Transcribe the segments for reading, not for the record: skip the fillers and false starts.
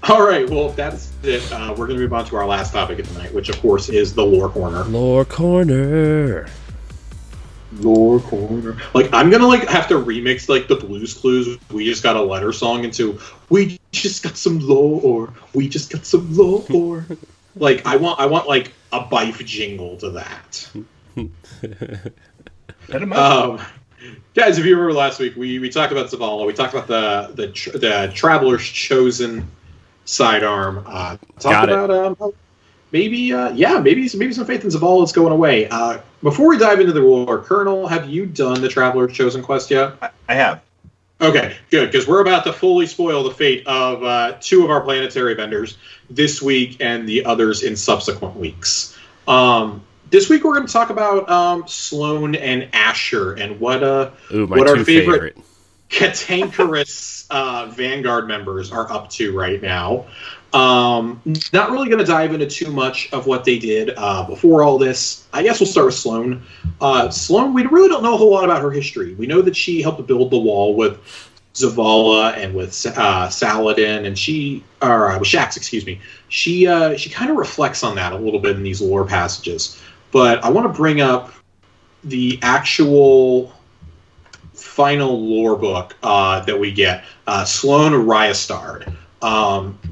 All right, well, that's it. We're going to move on to our last topic of the night, which, of course, is the lore corner. Lore corner. Lore corner. Like, I'm going to, like, have to remix, like, the Blues Clues We Just Got a Letter song into We Just Got Some Lore. We Just Got Some Lore. Like, I want, like, a Bife jingle to that. Guys, if you remember last week, we talked about Zavala. We talked about the Traveler's Chosen sidearm. Talked about maybe some faith in Zavala's going away. Before we dive into the lore, Colonel, have you done the Traveler's Chosen quest yet? I have. Okay, good, because we're about to fully spoil the fate of two of our planetary vendors this week and the others in subsequent weeks. This week we're going to talk about Sloane and Asher and what our favorite cantankerous Vanguard members are up to right now. Not really going to dive into too much of what they did before all this. I guess we'll start with Sloane. Sloane, we really don't know a whole lot about her history. We know that she helped build the wall with Zavala and with Saladin, and with Shax, excuse me. She kind of reflects on that a little bit in these lore passages. But I want to bring up the actual final lore book that we get, Sloane Ryastard.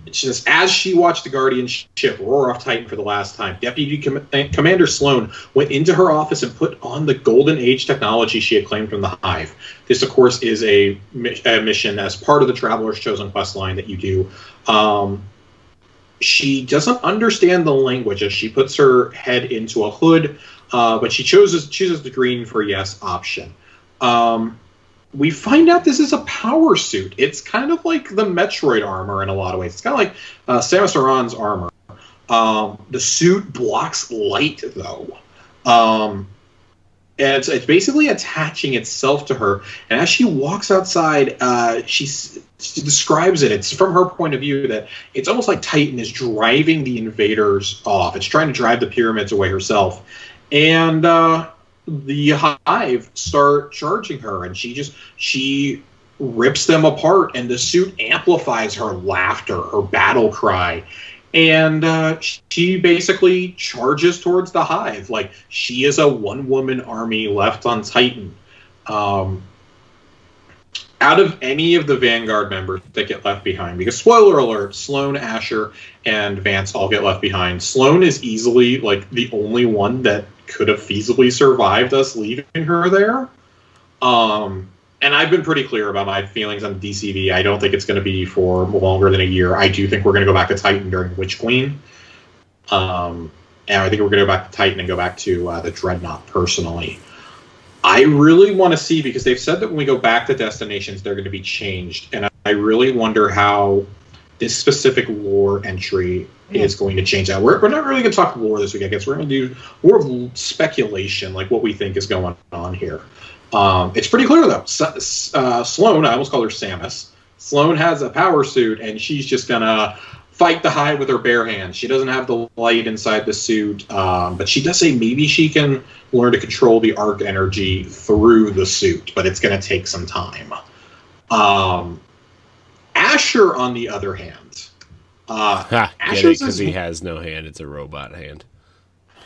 It says, as she watched the Guardian ship roar off Titan for the last time, Deputy Commander Sloane went into her office and put on the Golden Age technology she had claimed from the Hive. This, of course, is a mission as part of the Traveler's Chosen quest line that you do. She doesn't understand the language as she puts her head into a hood, but she chooses the green for yes option. We find out this is a power suit. It's kind of like the Metroid armor in a lot of ways. It's kind of like Samus Aran's armor. The suit blocks light, though. And it's basically attaching itself to her. And as she walks outside, she describes it. It's from her point of view that it's almost like Titan is driving the invaders off. It's trying to drive the pyramids away herself. And the Hive start charging her, and she rips them apart, and the suit amplifies her laughter, her battle cry. And she basically charges towards the Hive like she is a one-woman army left on Titan. Out of any of the Vanguard members that get left behind, because spoiler alert, Sloane, Asher, and Vance all get left behind. Sloane is easily like the only one that could have feasibly survived us leaving her there. And I've been pretty clear about my feelings on DCV. I don't think it's going to be for longer than a year. I do think we're going to go back to Titan during Witch Queen. And I think we're going to go back to Titan and go back to the Dreadnought, personally. I really want to see, because they've said that when we go back to destinations, they're going to be changed. And I really wonder how this specific lore entry is going to change that. We're not really going to talk lore this week, I guess. We're going to do more of speculation, like what we think is going on here. It's pretty clear, though. Sloane, I almost called her Samus. Sloane has a power suit, and she's just going to fight the Hive with her bare hands. She doesn't have the light inside the suit, but she does say maybe she can learn to control the arc energy through the suit, but it's going to take some time. Asher, on the other hand, because he has no hand. It's a robot hand.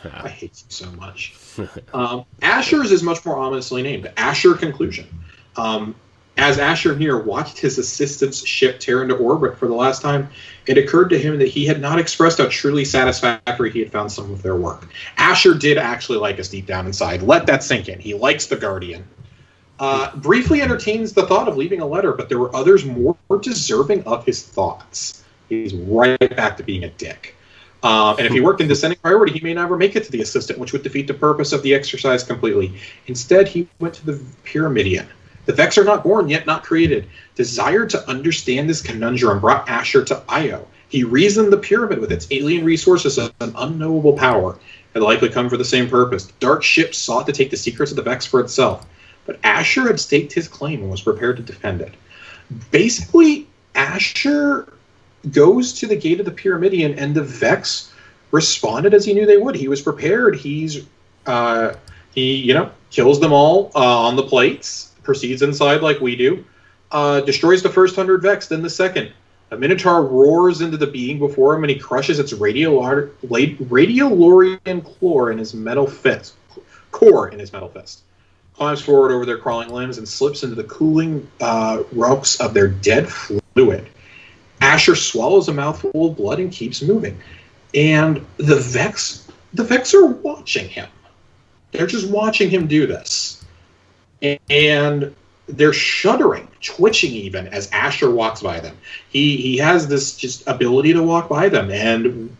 I hate you so much. Asher's is much more ominously named Asher Conclusion. As Asher here watched his assistant's ship tear into orbit for the last time, it occurred to him that he had not expressed how truly satisfactory he had found some of their work. Asher did actually like us deep down inside. Let that sink in. He likes the Guardian. Briefly entertains the thought of leaving a letter, but there were others more deserving of his thoughts. He's right back to being a dick. And if he worked in descending priority, he may never make it to the assistant, which would defeat the purpose of the exercise completely. Instead, he went to the Pyramidion. The Vex are not born, yet not created. Desired to understand this conundrum brought Asher to Io. He reasoned the pyramid with its alien resources as an unknowable power had likely come for the same purpose. The dark ship sought to take the secrets of the Vex for itself, but Asher had staked his claim and was prepared to defend it. Basically, Asher goes to the gate of the Pyramidion, and the Vex responded as he knew they would. He was prepared. He kills them all on the plates, proceeds inside like we do, destroys the first 100 Vex, then the second. A Minotaur roars into the being before him, and he crushes its radiolorian core in his metal fist. Climbs forward over their crawling limbs and slips into the cooling ropes of their dead fluid. Asher swallows a mouthful of blood and keeps moving. And the Vex are watching him. They're just watching him do this. And they're shuddering, twitching even, as Asher walks by them. He has this just ability to walk by them, and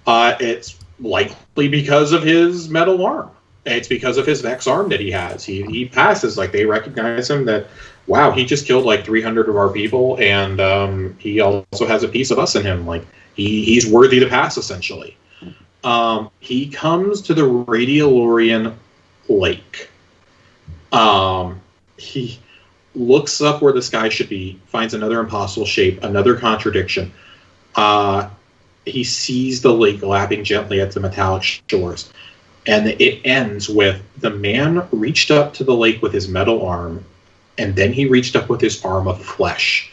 it's likely because of his metal arm. It's because of his Vex arm that he has. He passes, like, they recognize him that, wow, he just killed like 300 of our people, and he also has a piece of us in him. Like, he's worthy to pass, essentially. He comes to the Radiolorian Lake. He looks up where the sky should be, finds another impossible shape, another contradiction. He sees the lake lapping gently at the metallic shores. And it ends with the man reached up to the lake with his metal arm, and then he reached up with his arm of flesh.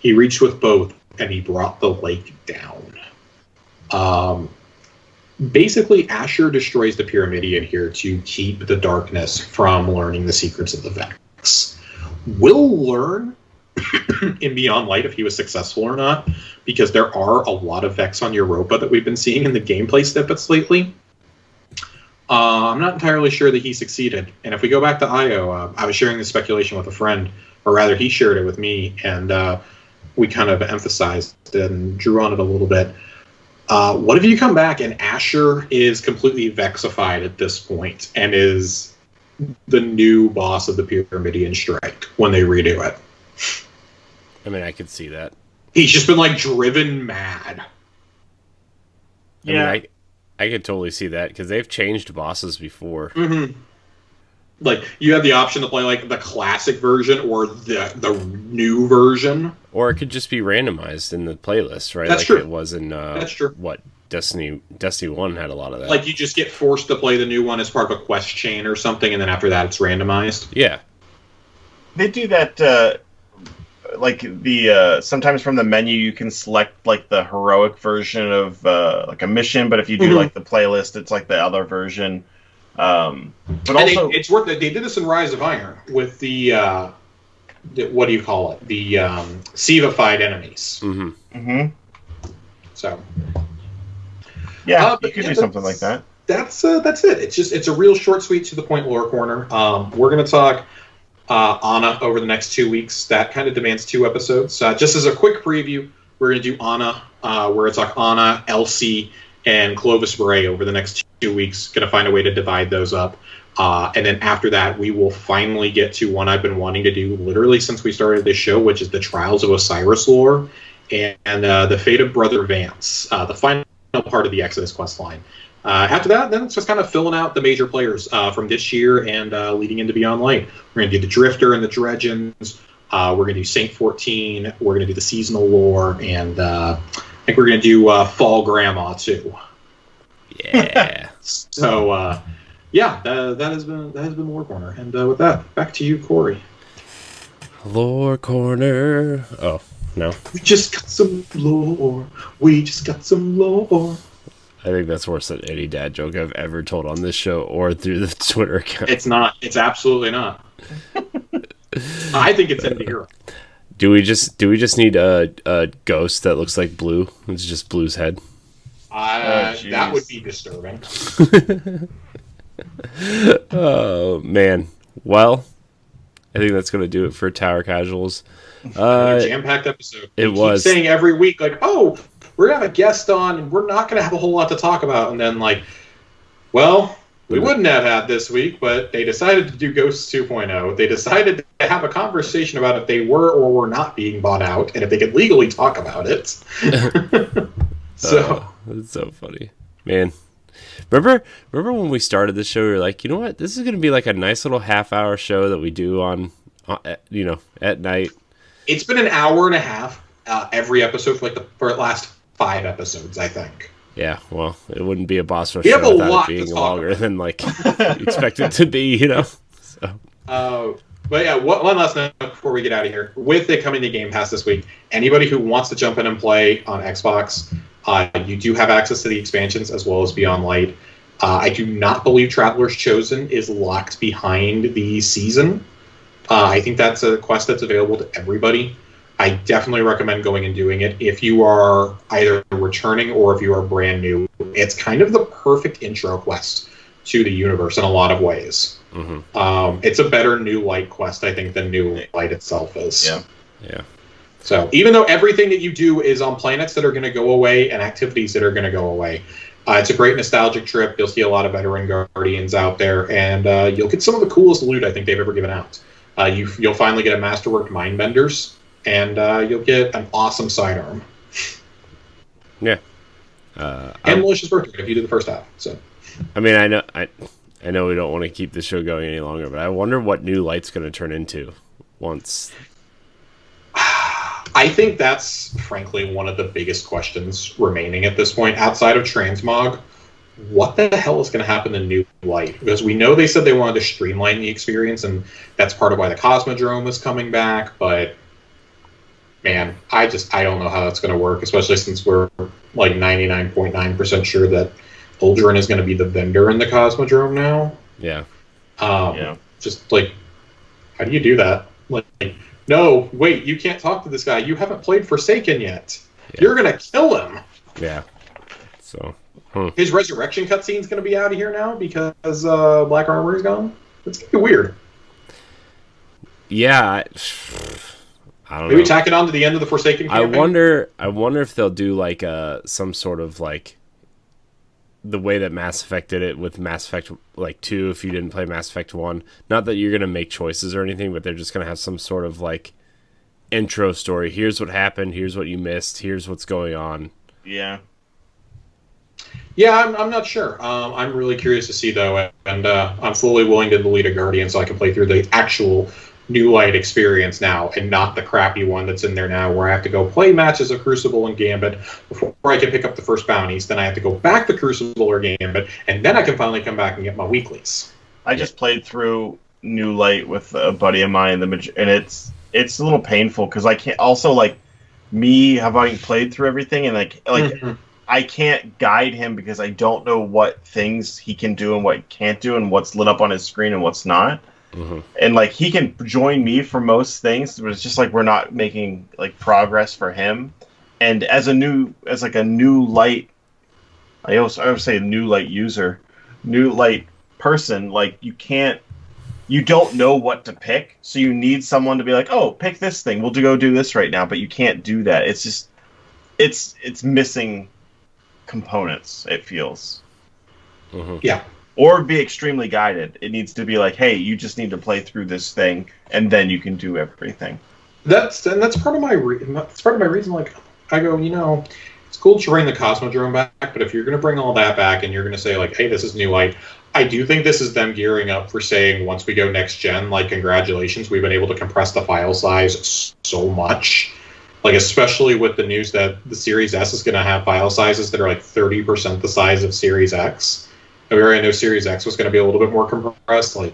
He reached with both, and he brought the lake down. Basically, Asher destroys the Pyramidion here to keep the darkness from learning the secrets of the Vex. We'll learn in Beyond Light if he was successful or not, because there are a lot of Vex on Europa that we've been seeing in the gameplay snippets lately. I'm not entirely sure that he succeeded. And if we go back to Io, I was sharing this speculation with a friend, or rather he shared it with me, and we kind of emphasized it and drew on it a little bit. What if you come back and Asher is completely Vexified at this point and is the new boss of the Pyramidion Strike when they redo it? I mean, I could see that. He's just been, like, driven mad. Yeah. I could totally see that, because they've changed bosses before. Mm-hmm. Like, you have the option to play, like, the classic version or the new version. Or it could just be randomized in the playlist, right? That's like true. It was in, That's true. What, Destiny 1 had a lot of that. Like, you just get forced to play the new one as part of a quest chain or something, and then after that it's randomized. Yeah. They do that, like, the sometimes from the menu you can select, like, the heroic version of, like, a mission, but if you do, like, the playlist, it's, like, the other version. But and also... it's worth it. They did this in Rise of Iron with the what do you call it? The Sivified enemies. Mm-hmm. Mm-hmm. So... Yeah, you could do something like that. That's it. It's a real short, sweet, to the point lore corner. We're going to talk Anna over the next 2 weeks. That kind of demands 2 episodes. Just as a quick preview, we're going to do Anna. We're going to talk Anna, Elsie, and Clovis Bray over the next 2 weeks. Going to find a way to divide those up. And then after that, we will finally get to one I've been wanting to do literally since we started this show, which is the Trials of Osiris lore and the fate of Brother Vance, the final part of the Exodus quest line. After that, then it's just kind of filling out the major players from this year and leading into Beyond Light. We're going to do the Drifter and the Dredgens. We're going to do Saint 14. We're going to do the seasonal lore, and I think we're going to do Fall Grandma too. Yeah. So yeah, that has been Lore Corner, and with that, back to you, Corey. Lore Corner. Oh no. We just got some lore. We just got some lore. I think that's worse than any dad joke I've ever told on this show or through the Twitter account. It's not. It's absolutely not. I think it's End of Hero. Do we just need a ghost that looks like Blue? It's just Blue's head. That would be disturbing. Oh man. Well, I think that's going to do it for Tower Casuals. A jam-packed episode. It was keep saying every week, like, oh, we're gonna have a guest on, and we're not gonna have a whole lot to talk about, and then like, well, we wouldn't have had this week, but they decided to do Ghosts 2.0. They decided to have a conversation about if they were or were not being bought out, and if they could legally talk about it. So that's so funny, man. Remember when we started this show? We were like, you know what? This is gonna be like a nice little half-hour show that we do on at night. It's been an hour and a half every episode for the last 5 episodes, I think. Yeah, well, it wouldn't be a boss rush we show without it being longer than like you expect it to be, So. But yeah, one last note before we get out of here. With it coming to Game Pass this week, anybody who wants to jump in and play on Xbox, you do have access to the expansions as well as Beyond Light. I do not believe Traveler's Chosen is locked behind the season. I think that's a quest that's available to everybody. I definitely recommend going and doing it if you are either returning or if you are brand new. It's kind of the perfect intro quest to the universe in a lot of ways. Mm-hmm. It's a better New Light quest, I think, than New Light itself is. Yeah. So even though everything that you do is on planets that are going to go away and activities that are going to go away, it's a great nostalgic trip. You'll see a lot of veteran guardians out there, and you'll get some of the coolest loot I think they've ever given out. You'll finally get a masterworked mind benders, and you'll get an awesome sidearm. Yeah. And Malicious Birthright if you do the first half. So, I mean, I know we don't want to keep the show going any longer, but I wonder what New Light's going to turn into once. I think that's, frankly, one of the biggest questions remaining at this point. Outside of Transmog, what the hell is going to happen to New Light? Because we know they said they wanted to streamline the experience, and that's part of why the Cosmodrome is coming back, but man, I don't know how that's going to work, especially since we're like 99.9% sure that Uldren is going to be the vendor in the Cosmodrome now. Yeah. Just like, how do you do that? Like, no, wait, you can't talk to this guy. You haven't played Forsaken yet. Yeah. You're going to kill him. Yeah. So, his resurrection cutscene's going to be out of here now because Black Armor is gone. It's going to be weird. Yeah. I don't know. Maybe tack it on to the end of the Forsaken campaign. I wonder if they'll do like some sort of like the way that Mass Effect did it with Mass Effect like 2 if you didn't play Mass Effect 1. Not that you're going to make choices or anything, but they're just going to have some sort of like intro story. Here's what happened, here's what you missed, here's what's going on. Yeah. Yeah, I'm not sure. I'm really curious to see though, and I'm fully willing to delete a Guardian so I can play through the actual New Light experience now, and not the crappy one that's in there now where I have to go play matches of Crucible and Gambit before I can pick up the first bounties. Then I have to go back to Crucible or Gambit, and then I can finally come back and get my weeklies. I just played through New Light with a buddy of mine, and it's a little painful because I can't. Also, like me having played through everything, and like mm-hmm. I can't guide him because I don't know what things he can do and what he can't do, and what's lit up on his screen and what's not. Mm-hmm. And like he can join me for most things, but it's just like we're not making like progress for him. And as a new Light, I would say New Light user, New Light person, like you don't know what to pick, so you need someone to be like, oh, pick this thing. We'll go do this right now, but you can't do that. It's just it's missing components. It feels. Mm-hmm. Yeah. Or be extremely guided. It needs to be like, hey, you just need to play through this thing, and then you can do everything. That's part of my reason. Like, I go, it's cool to bring the Cosmodrome back, but if you're going to bring all that back and you're going to say like, hey, this is New Light, I do think this is them gearing up for saying once we go next gen, like, congratulations, we've been able to compress the file size so much. Like, especially with the news that the Series S is going to have file sizes that are like 30% the size of Series X. We already know Series X was going to be a little bit more compressed. Like,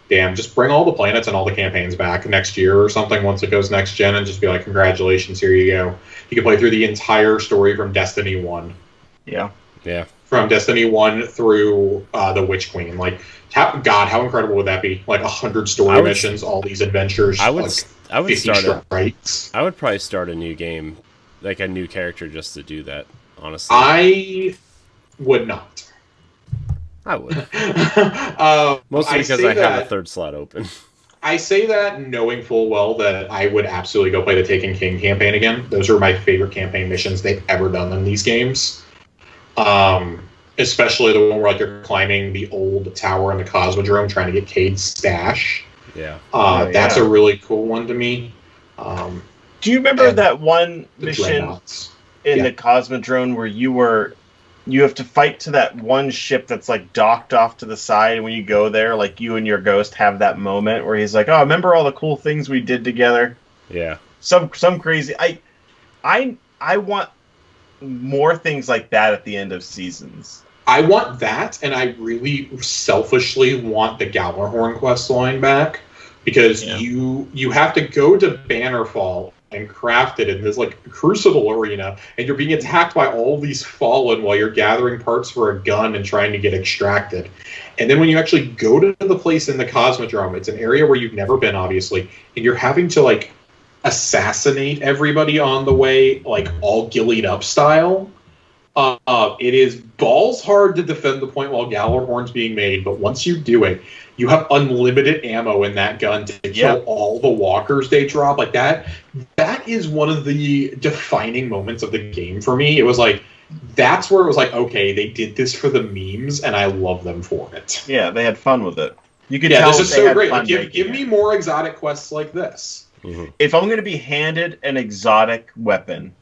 damn, just bring all the planets and all the campaigns back next year or something once it goes next gen and just be like, congratulations, here you go. You can play through the entire story from Destiny 1. Yeah. Yeah. From Destiny 1 through the Witch Queen. Like, how incredible would that be? Like, 100 story missions, all these adventures. I would probably start a new game, like a new character just to do that, honestly. I would not. I would. Mostly because I have a third slot open. I say that knowing full well that I would absolutely go play the Taken King campaign again. Those are my favorite campaign missions they've ever done in these games. Especially the one where like you're climbing the old tower in the Cosmodrome trying to get Cade's stash. Yeah. That's a really cool one to me. Do you remember that one mission in the Cosmodrome where you have to fight to that one ship that's like docked off to the side, and when you go there, like you and your ghost have that moment where he's like, "Oh, remember all the cool things we did together?" Yeah. Some crazy. I want more things like that at the end of seasons. I want that, and I really selfishly want the Gjallarhorn quest line back because you have to go to Bannerfall and craft it in this like crucible arena, and you're being attacked by all these fallen while you're gathering parts for a gun and trying to get extracted. And then when you actually go to the place in the Cosmodrome, it's an area where you've never been, obviously, and you're having to like assassinate everybody on the way, like all gillied up style. It is balls hard to defend the point while Gjallarhorn's being made, but once you do it, you have unlimited ammo in that gun to kill all the walkers they drop. Like that is one of the defining moments of the game for me. It was like, that's where it was like, okay, they did this for the memes, and I love them for it. Yeah, they had fun with it. You could tell this is so great. Like, give give me more exotic quests like this. Mm-hmm. If I'm going to be handed an exotic weapon,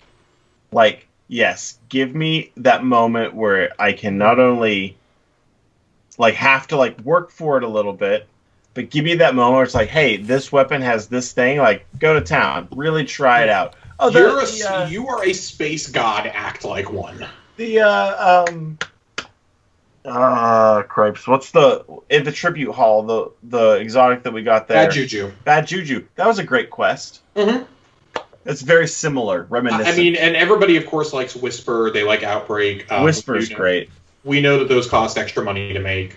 like, yes, give me that moment where I can not only like have to like work for it a little bit, but give me that moment where it's like, hey, this weapon has this thing, like go to town, really try it out. Oh, you are a space god, act like one. Cripes. What's in the tribute hall, the exotic that we got there? Bad Juju. That was a great quest. Mm-hmm. It's very similar, reminiscent. I mean, and everybody, of course, likes Whisper. They like Outbreak. Whisper's great. We know that those cost extra money to make.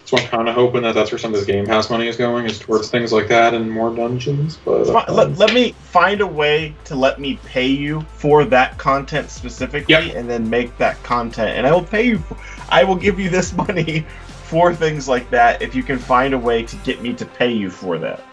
So I'm kind of hoping that's where some of this Game Pass money is going, is towards things like that and more dungeons. But let me find a way to let me pay you for that content specifically, and then make that content, and I will pay you. I will give you this money for things like that if you can find a way to get me to pay you for that.